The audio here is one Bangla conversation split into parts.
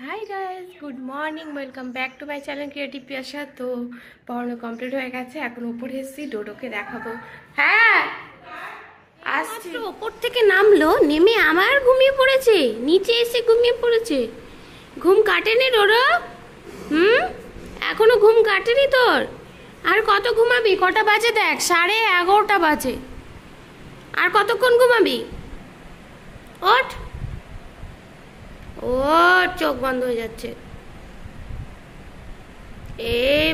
High guys, good morning, welcome back to my channel creative Piyasa. তো পড়ানো কমপ্লিট হয়ে গেছে, এখন উপরে এসেছি, ডোডোকে দেখাবো। হ্যাঁ আসছি। ওপর থেকে নামলো, নেমে আবার ঘুমিয়ে পড়েছে, নিচে এসে ঘুমিয়ে পড়েছে। ঘুম কাটেনি ডোডো? এখনো ঘুম কাটেনি তোর? আর কত ঘুমাবি? কটা বাজে দেখ, 11:30 বাজে। আর কতক্ষণ ঘুমাবি? ওঠ, ও চোখ বন্ধ হয়ে যাচ্ছে।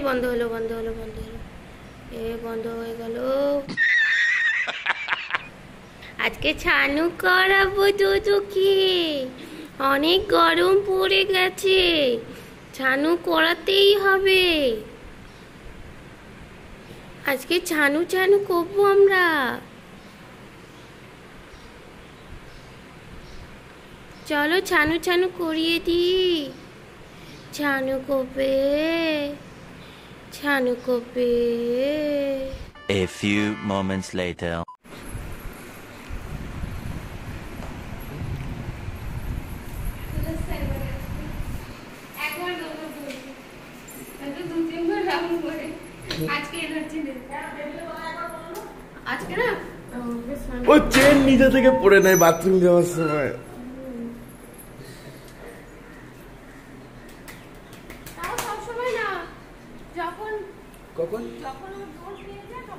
বন্ধ হলো, বন্ধ হলো, বন্ধ হলো, বন্ধ হয়ে গেল। আজকে ছানু করাবো দুদুকে, অনেক গরম পড়ে গেছে, ছানু করাতেই হবে। আজকে ছানু ছানু করবো আমরা। চলো ছানু ছানু করিয়ে দি। ছানু কবে, ছানু কবে। A few moments later. ও চেন নিজে থেকে পড়ে নেয় বাথরুম যাওয়ার সময়।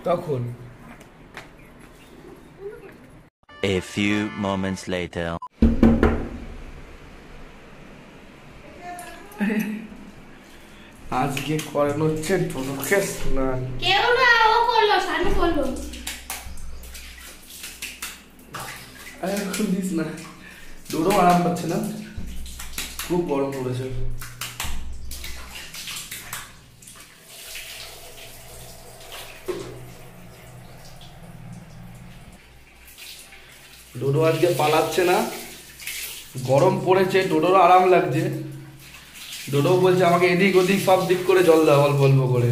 তখন A few moments later. আজকে করানো হচ্ছে ডোডোকে স্নান। কেউ না, ও করলো, শানু করলো। এখন দিস না, ডোডো আরাম পাচ্ছে না, খুব গরম পড়েছে। ডোডো আজকে পালাচ্ছে না, গরম পড়েছে, ডোডোর আরাম লাগছে। ডোডো বলছে আমাকে এদিক ওদিক সব দিক করে জল দাও অল্প অল্প করে।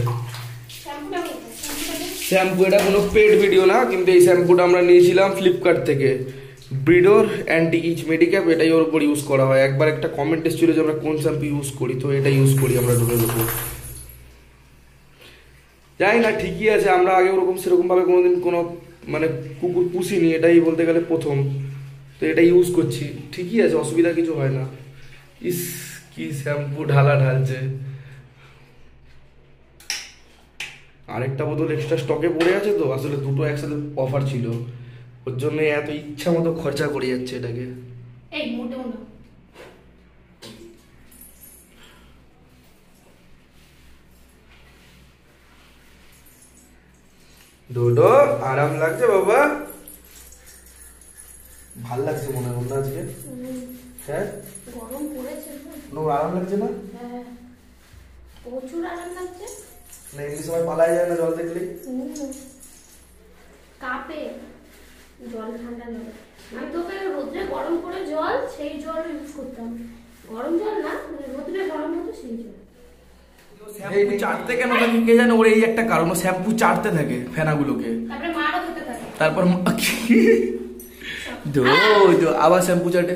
শ্যাম্পু, এটা কোনো পেড ভিডিও না, কিন্তু এই শ্যাম্পুটা আমরা নিয়েছিলাম ফ্লিপকার্ট থেকে, ব্রিডোর অ্যান্টি ইচ মেডিক্যাপ। এটাই ওর উপর ইউজ করা হয়। একবার একটা কমেন্ট এসেছিল যে আমরা কোন শ্যাম্পু ইউজ করি, তো এটা ইউজ করি আমরা ডোডোর উপর। জানি না ঠিকই আছে, আমরা আগে ওরকম সেরকমভাবে কোনোদিন কোনো মানে কুকুর পুষিনি, এটাই বলতে গেলে প্রথম। তো এটা ইউজ করছি, ঠিকই আছে, অসুবিধা কিছু হয় না। ইস কি শ্যাম্পু ঢালছে। আরেকটা বোতল এক্সট্রা স্টকে পড়ে আছে, তো আসলে দুটো একসাথে অফার ছিল, ওর জন্য এত ইচ্ছা মতো খরচা করে যাচ্ছে এটাকে। ডোডো আরাম লাগছে বাবা? ভাল লাগছে মনে হয় না আজকে? হ্যাঁ, গরম পড়েছে, আরাম লাগছে না? হ্যাঁ প্রচুর আরাম লাগছে। না এমনি সময় পালাই যায় না জল দেখলেই? কাপে জল ঠান্ডা লাগে। আমি তোকে রোদ্রে গরম করে জল, সেই জল ইউজ করতাম। গরম জল না, মানে রোদ্রে গরম হতো সেই জল। শ্যাম্পু চাটতে কেন থাকে কে জানে, ওর এই একটা কারণ, শ্যাম্পু চাটতে থাকে ফেনাগুলোকে, তারপরে মারও খেতে থাকে। তারপর আবার শ্যাম্পু চাটে,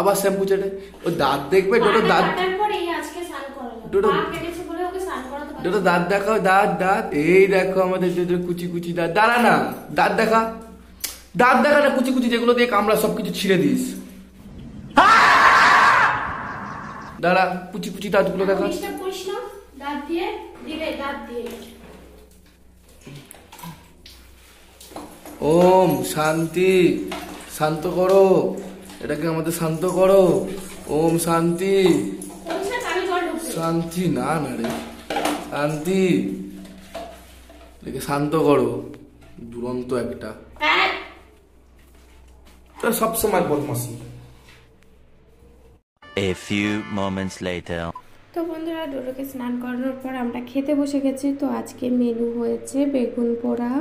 আবার শ্যাম্পু চাটে। ও দাঁত দেখবে, ডোডো দাঁত, ডোডো ডোডো দাঁত দেখাও, দাঁত দাঁত, এই দেখো আমাদের ডোডোর কুচি কুচি দাঁত। দাঁড়া না, দাঁত দেখা, দাঁত দেখা না, কুচি কুচি যেগুলো দিয়ে কামড়া সবকিছু ছিঁড়ে দিস। দাঁড়া, কুচি কুচি দাঁতগুলো দেখা। ওম শান্তি, শান্ত করো এটাকে, আমাদের শান্ত করো। ওম শান্তি, শান্তি না না রে, শান্তি, এটাকে শান্ত করো। দুরন্ত একটা, সবসময় বদমাসি। A few moments later. তো বন্ধুরা, ডোডোকে স্নান করানোর পর আমরা খেতে বসে গেছি। তো আজকে মেনু হয়েছে বেগুন পোড়া,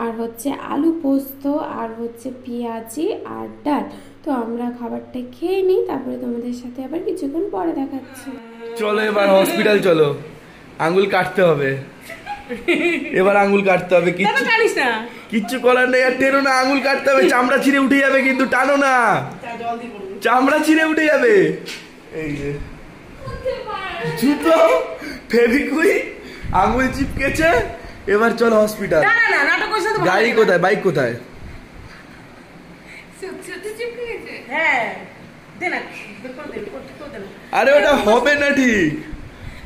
আর হচ্ছে আলু পোস্ত, আর হচ্ছে পেঁয়াজি আর ডাল। তো আমরা খাবারটা খেয়ে নিই, তারপরে তোমাদের সাথে আবার কিছুক্ষণ পরে দেখাচ্ছি। চলো এবার হসপিটাল চলো, আঙ্গুল কাটতে হবে। এবার আঙ্গুল কাটতে হবে, কিচ্ছু করার নেই। আর টেনো না, আঙ্গুল কাটতে হবে, চামড়া ছিঁড়ে উঠে যাবে, কিন্তু টানো না, চামড়া ছিঁড়ে উঠে যাবে। এই যে জুতো ফেভিকুইক আঙুল চিপকেছে, এবার চল হসপিটাল। না না না, নাটক করছ তো। গাড়ি কোথায়, বাইক কোথায়? সত্যি চিপকে গেছে। হ্যাঁ দে না, বের করে দে, দে না। আরে ওটা হবে না ঠিক,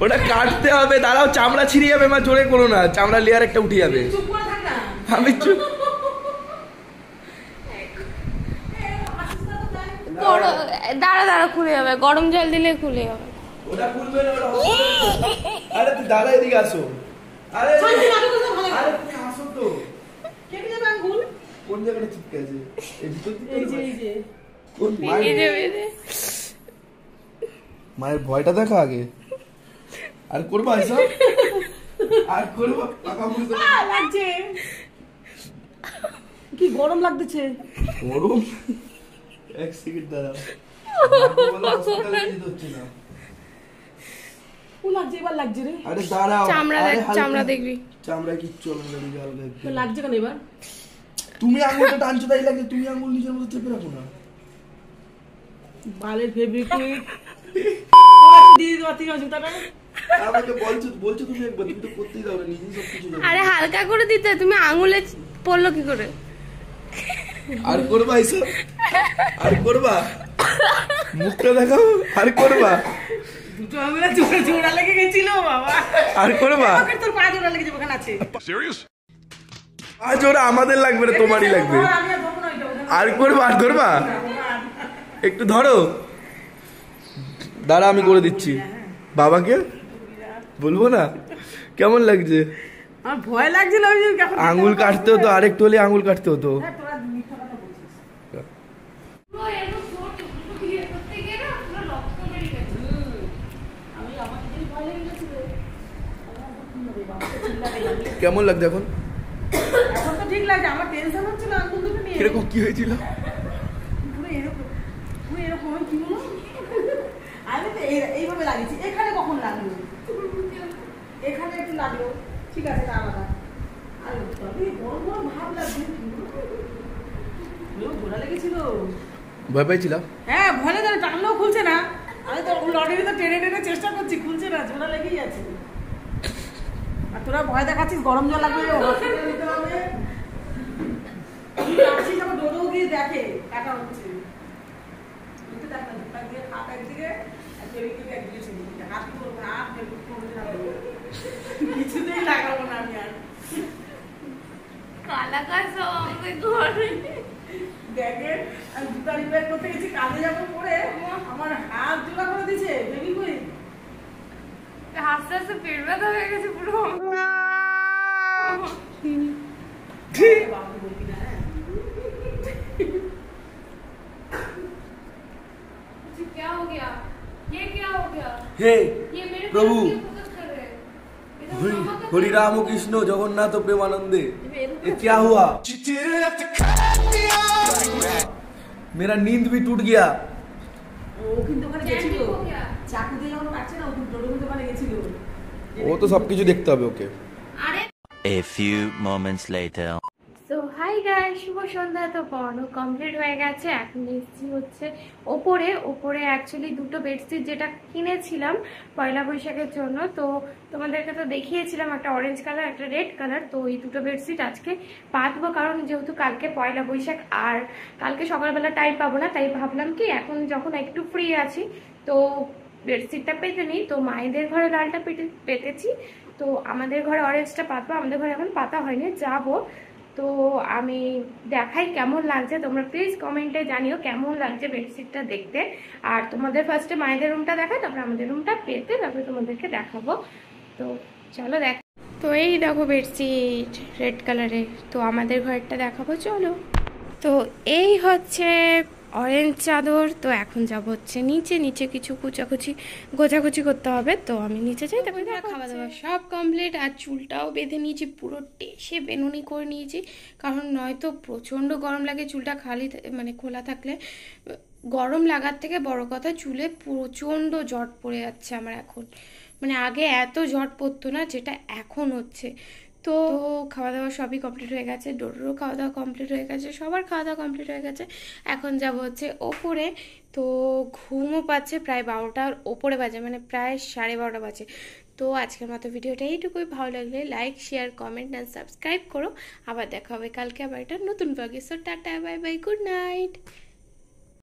ওটা কাটতে হবে। দাঁড়াও, চামড়া ছিঁড়ে যাবে মা, জোরে করো না, চামড়া লেয়ার একটা উঠে যাবে। চুপ করে থাক না। আমি চুপ। দাঁড়া দাঁড়া, খুলে যাবে, গরম জল দিলে খুলে যাবে। ওটা খুলবে না, ওটা আরে তুই দাঁড়া, এদিকে আসো। আরে চল তুই নাটক করছ ভালো। আরে তুমি আসো তো। কেটে যাবে আঙ্গুল। কোন জায়গাটা চিপকে আছে? এই ভিতর দিকে? এই যে এই যে কোন বেঁধে বেঁধে। মায়ের ভয়টা দেখা আগে। আর করবা এসব? আর করবা? পাকা মুড়ি লাগছে। কি গরম লাগতেছে। গরম? এক সেকেন্ড দাঁড়াও। হসপিটালে যেতে হচ্ছে না। ও লাগছে, এবার লাগছে রে। আরে দাঁড়াও। চামড়া আরে দেখ, হালকা- চামড়া দেখবি। চামড়া কিচ্ছু হবে না, দিকে হালকা একটু। তো লাগছে কেন এবার? তুমি আঙুলটা টানছো তাই লাগে, তুমি আঙুল নিজের মধ্যে চেপে রাখো না। বালের ফেব্রিকুইক দিয়ে দিও ঠিক আছে তাহলে। আমাকে বলছো তুমি একবার, তুমি তো করতেই দাও না, নিজেই সব কিছু জানো। আরে হালকা করে দিতে, তুমি আঙুলে পড়লো কি করে? আর করবা এসব? আর করবা? মুখটা দেখাও। আর করবা? দুটো আঙুলে জোড়া জোড়া লেগে গেছিল বাবা। আর করবা? ওকে তোর পা জোড়া লেগে যাবে, ওখানে আছে। আজ ওরা আমাদের লাগবে না, তোমারই লাগবে। আমি আর ধরবো না এটা, ওখানে। আর করবা? আর ধরবা? একটু ধরো। দাঁড়া, আমি করে দিচ্ছি। বাবাকে বলবো না? কেমন লাগছে? আমার ভয় লাগছিল, ওই যে এখন আঙুল কাটতে হতো, আরেকটু হলে আঙুল কাটতে হতো। হ্যাঁ, তোরা মিথ্যা কথা বলছিস। আমি আমার নিজেরই ভয় লেগে গেছিল। কেমন লাগছে এখন? এখন তো ঠিক লাগছে, আমার টেনশন হচ্ছিল আঙ্গুল দুটো নিয়ে। কিরকম কি হয়েছিল? পুরো এরকম কি হলো? আমি তো এইভাবে লাগিয়েছি। এখানে কখন লাগলো? এখানে একটু লাগলো, ঠিক আছে, তা আলাদা। আর তবে বড় বড় ভাব লাগছে। ঘোরা লেগেছিল। ভয় পাইছিলাম। হ্যাঁ, ভয় লাগে, টানলেও খুলছে না। আমি তো লটারি তো টেনে টেনে চেষ্টা করছি, খুলছে না, ঝোলা লেগেই আছে। আর তোরা ভয় দেখাচ্ছিস, গরম জল লাগবে, হসপিটালে নিতে হবে। তুই আসছিস, আমার ডোডো গিয়ে দেখে কাটা হচ্ছে। তুই দেখ না, ঢোকা দিয়ে হাত একদিকে আর ফেবিকুইক একদিকে ছিল। হাত করবো না, হাত ফেবিকুইক করবো না, কিছুতেই লাগাবো না আমি আর। কালাকার সব আমাকে ঘরে। দেখে আমি জুতা রিপেয়ার করতে গেছি, কাজে যাবো পরে আমার হাত জোড়া করে দিয়েছে ফেবিকুইক। আস্তে আস্তে পেট ব্যথা হয়ে গেছে পুরো। বাবু বলবি না, হ্যাঁ। क्या हो गया? ये क्या हो गया? হে ये मेरे प्रभु, पे क्यों फोकस कर रहे हैं? ये तो मामा का हरि राम कृष्ण जगन्नाथ प्रेमानंदे, ये क्या हुआ? मेरा नींद भी टूट गया। ও কিন্তু ওখানে গেছিল, Candy हो गया? চাকু দিয়ে যখন কাটছে না, ও কিন্তু ডোডো কিন্তু ওখানে গেছিল। ও তো সবকিছু দেখতে হবে ওকে। अरे A few moments later. So hi guys, শুভ সন্ধ্যা। তো পড়ানো কমপ্লিট হয়ে গেছে, এখন এসছি হচ্ছে ওপরে অ্যাকচুয়ালি দুটো বেডশিট যেটা কিনেছিলাম পয়লা বৈশাখের জন্য, তো তোমাদেরকে তো দেখিয়েছিলাম, একটা অরেঞ্জ কালার একটা রেড কালার। তো এই দুটো বেডশিট আজকে পাতবো, কারণ যেহেতু কালকে পয়লা বৈশাখ আর কালকে সকালবেলা টাইম পাবো না, তাই ভাবলাম কি এখন যখন একটু ফ্রি আছি তো বেডশিটটা পেতে নিই। তো মায়েদের ঘরে লালটা পেতেছি, তো আমাদের ঘরে অরেঞ্জটা পাতবো। আমাদের ঘরে এখন পাতা হয়নি, যাবো। তো আমি দেখাই কেমন লাগছে, তোমরা প্লিজ কমেন্টে জানিও কেমন লাগছে বেডশিটটা দেখতে। আর তোমাদের ফার্স্টে মায়েদের রুমটা দেখাই, তারপরে আমাদের রুমটা পেতে, তারপরে তোমাদেরকে দেখাবো। তো চলো দেখ। তো এই দেখো বেডশিট রেড কালারের, তো আমাদের ঘরটা দেখাবো, চলো। তো এই হচ্ছে অরেঞ্জ চাদর। তো এখন যাব হচ্ছে নিচে কিছু গোছাগুছি করতে হবে। তো আমি নিচে যাই, তারপরে খাওয়া দাওয়া সব কমপ্লিট, আর চুলটাও বেঁধে নিয়েছি, পুরো টেসে বেনুনি করে নিয়েছি, কারণ নয়তো প্রচণ্ড গরম লাগে চুলটা খালি মানে খোলা থাকলে। গরম লাগার থেকে বড় কথা, চুলে প্রচণ্ড জট পড়ে যাচ্ছে আমার এখন, মানে আগে এত জট পড়তো না যেটা এখন হচ্ছে। তো খাওয়া দাওয়া সবই কমপ্লিট হয়ে গেছে, ডোডোরও খাওয়া দাওয়া কমপ্লিট হয়ে গেছে, সবার খাওয়া দাওয়া কমপ্লিট হয়ে গেছে। এখন যাব হচ্ছে ওপরে। তো ঘুমও পাচ্ছে, প্রায় 12টার ওপরে বাজে, মানে প্রায় 12:30 বাজে। তো আজকের মতো ভিডিওটা এইটুকুই। ভালো লাগলে like, share, comment and subscribe করো। আবার দেখা হবে কালকে আবার একটা নতুন ব্লগে। So tata, bye bye, good night.